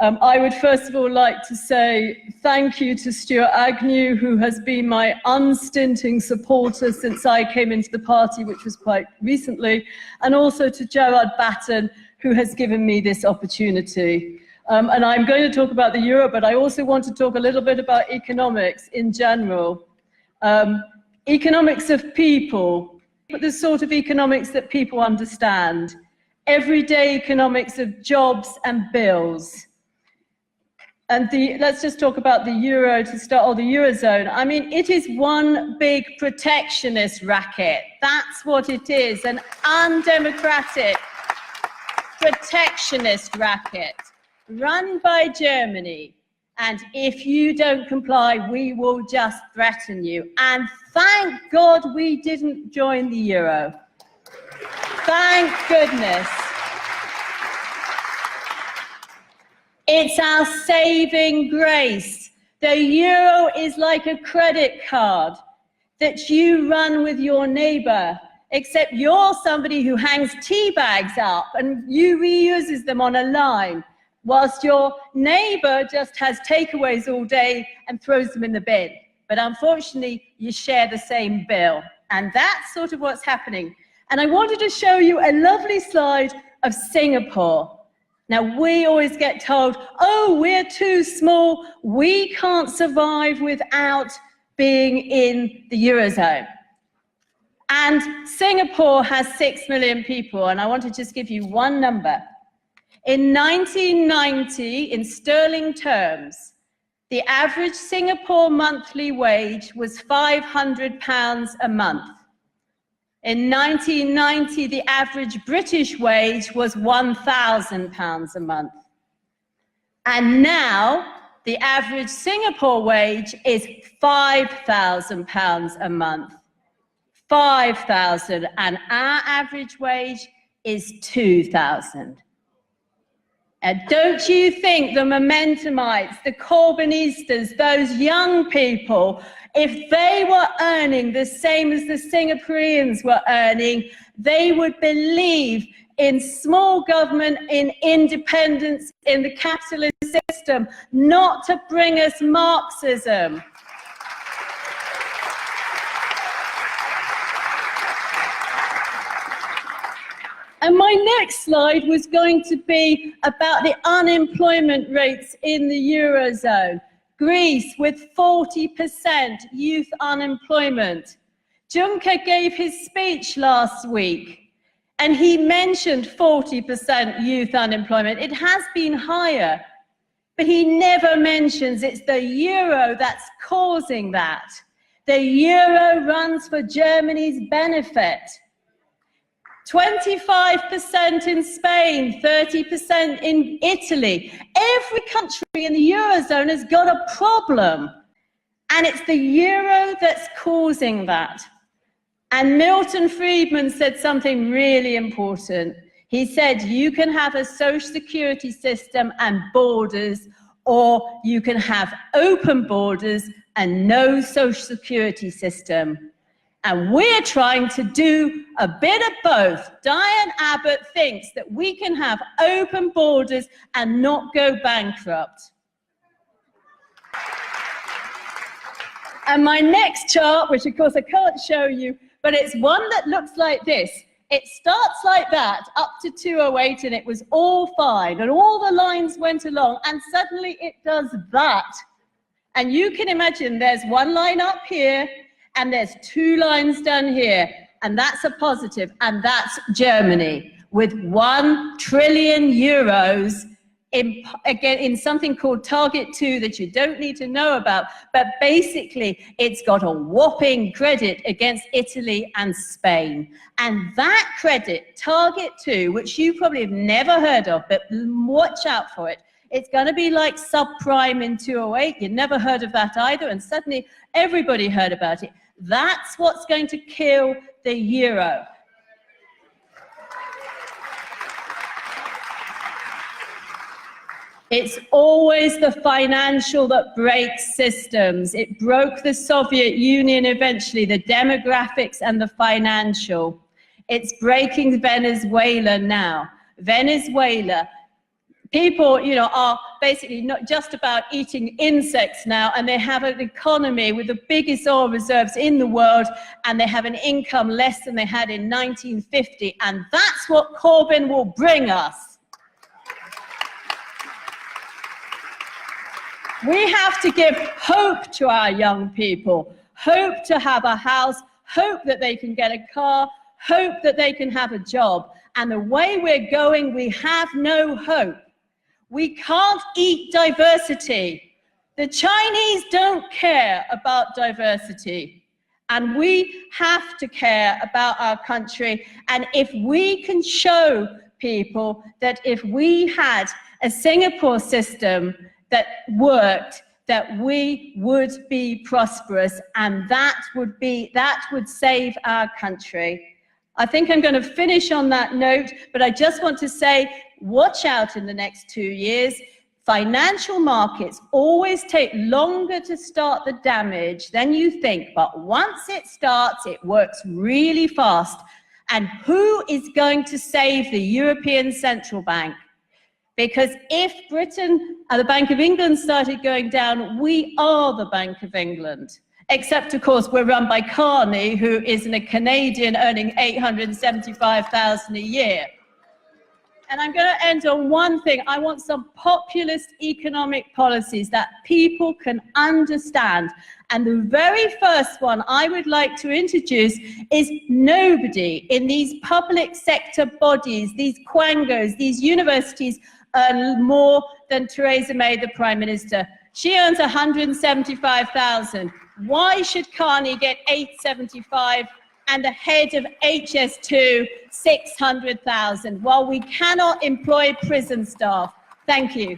I would first of all like to say thank you to Stuart Agnew, who has been my unstinting supporter since I came into the party, which was quite recently, and also to Gerard Batten, who has given me this opportunity. And I'm going to talk about the euro, but I also want to talk a little bit about economics in general. Economics of people, the sort of economics that people understand. Everyday economics of jobs and bills. And let's just talk about the euro to start, or the eurozone. I mean, it is one big protectionist racket. That's what it is, an undemocratic protectionist racket run by Germany. And if you don't comply, we will just threaten you. And thank God we didn't join the euro. Thank goodness. It's our saving grace. The euro is like a credit card that you run with your neighbor, except you're somebody who hangs tea bags up and you reuses them on a line, whilst your neighbor just has takeaways all day and throws them in the bin. But unfortunately, you share the same bill. And that's sort of what's happening. And I wanted to show you a lovely slide of Singapore. Now, we always get told, oh, we're too small, we can't survive without being in the Eurozone. And Singapore has 6 million people, and I want to just give you one number. In 1990, in sterling terms, the average Singapore monthly wage was £500 a month. In 1990, the average British wage was £1,000 a month. And now, the average Singapore wage is £5,000 a month. 5,000, and our average wage is 2,000. And don't you think the Momentumites, the Corbynistas, those young people, if they were earning the same as the Singaporeans were earning, they would believe in small government, in independence, in the capitalist system, not to bring us Marxism. And my next slide was going to be about the unemployment rates in the Eurozone. Greece with 40% youth unemployment. Juncker gave his speech last week and he mentioned 40% youth unemployment. It has been higher, but he never mentions it's the euro that's causing that. The euro runs for Germany's benefit. 25% in Spain, 30% in Italy. Every country in the Eurozone has got a problem. And it's the euro that's causing that. And Milton Friedman said something really important. He said, you can have a social security system and borders, or you can have open borders and no social security system. And we're trying to do a bit of both. Diane Abbott thinks that we can have open borders and not go bankrupt. And my next chart, which of course I can't show you, but it's one that looks like this. It starts like that up to 208 and it was all fine and all the lines went along and suddenly it does that. And you can imagine there's one line up here and there's 2 lines down here, and that's a positive, and that's Germany, with 1 trillion euros in something called Target 2 that you don't need to know about, but basically it's got a whopping credit against Italy and Spain. And that credit, Target 2, which you probably have never heard of, but watch out for it. It's going to be like subprime in 208. You'd never heard of that either, and suddenly everybody heard about it. That's what's going to kill the euro. It's always the financial that breaks systems. It broke the Soviet Union eventually, the demographics and the financial. It's breaking Venezuela now. Venezuela, people, are basically not just about eating insects now, and they have an economy with the biggest oil reserves in the world, and they have an income less than they had in 1950, and that's what Corbyn will bring us. We have to give hope to our young people, hope to have a house, hope that they can get a car, hope that they can have a job. And the way we're going, we have no hope. We can't eat diversity. The Chinese don't care about diversity. And we have to care about our country. And if we can show people that if we had a Singapore system that worked, that we would be prosperous, and that would save our country. I think I'm going to finish on that note, but I just want to say, watch out in the next 2 years. Financial markets always take longer to start the damage than you think, but once it starts, it works really fast. And who is going to save the European Central Bank? Because if Britain and the Bank of England started going down, we are the Bank of England. Except, of course, we're run by Carney, who is a Canadian earning $875,000 a year. And I'm going to end on one thing. I want some populist economic policies that people can understand. And the very first one I would like to introduce is nobody in these public sector bodies, these quangos, these universities, earn more than Theresa May, the Prime Minister. She earns $175,000. Why should Carney get $875,000 and the head of HS2 $600,000? Well, we cannot employ prison staff. Thank you.